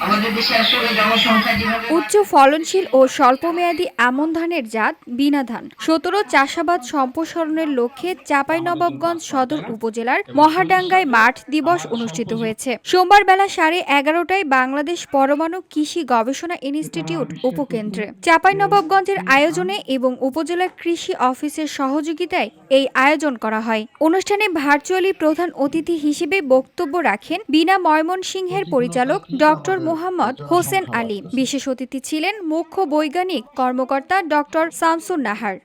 আমাদের দেশে আসলে জনসংখ্যা যেভাবে উচ্চ ফলনশীল ও স্বল্পমেয়াদী আমন ধানের জাত বিনা ধান ১৭ চাষাবাদ সম্প্রসারণের লক্ষ্যে চাঁপাইনবাবগঞ্জ সদর উপজেলার মহাডাঙ্গায় মাঠ দিবস অনুষ্ঠিত হয়েছে। সোমবার বেলা 11:30টায় বাংলাদেশ পরমাণু কৃষি গবেষণা ইনস্টিটিউট উপকেন্দ্রে চাঁপাইনবাবগঞ্জের আয়োজনে এবং উপজেলা কৃষি অফিসের সহযোগিতায় এই আয়োজন করা হয়। অনুষ্ঠানে ভার্চুয়ালি প্রধান অতিথি হিসেবে বক্তব্য রাখেন বিনা ময়মনসিংহের পরিচালক ডক্টর মোহাম্মদ হোসেন আলী। বিশেষ অতিথি ছিলেন মুখ্য বৈজ্ঞানিক কর্মকর্তা ডক্টর শামসুন নাহার।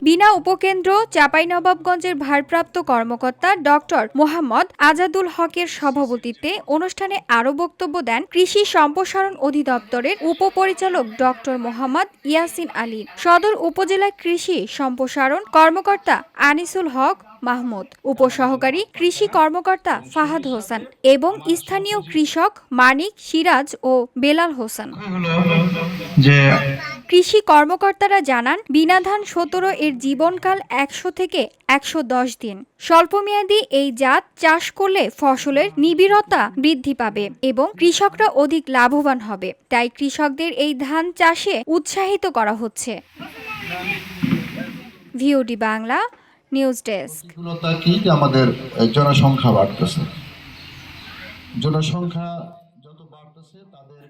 বিনা উপকেন্দ্র চাঁপাইনবাবগঞ্জের ভারপ্রাপ্ত কর্মকর্তা ডক্টর মোহাম্মদ আজাদুল হকের সভাপতিত্বে অনুষ্ঠানে আরও বক্তব্য দেন কৃষি সম্প্রসারণ অধিদপ্তরের উপপরিচালক ডক্টর মোহাম্মদ ইয়াসিন আলী, সদর উপজেলা কৃষি সম্প্রসারণ কর্মকর্তা আনিসুল হক মাহমুদ, উপসহকারী কৃষি কর্মকর্তা ফাহাদ হোসেন এবং স্থানীয় কৃষক মানিক, সিরাজ ও বেলাল হোসেন। কৃষি কর্মকর্তারা জানান বিনা ধান ১৭ এর জীবনকাল ১০০ থেকে ১১০ দিন। স্বল্পমেয়াদী এই জাত চাষ করলে ফসলের নিবিড়তা বৃদ্ধি পাবে এবং কৃষকরা অধিক লাভবান হবে, তাই কৃষকদের এই ধান চাষে উৎসাহিত করা হচ্ছে। VOD Bangla news desk. আমাদের জনসংখ্যা বাড়তেছে, জনসংখ্যা যত বাড়তেছে তাদের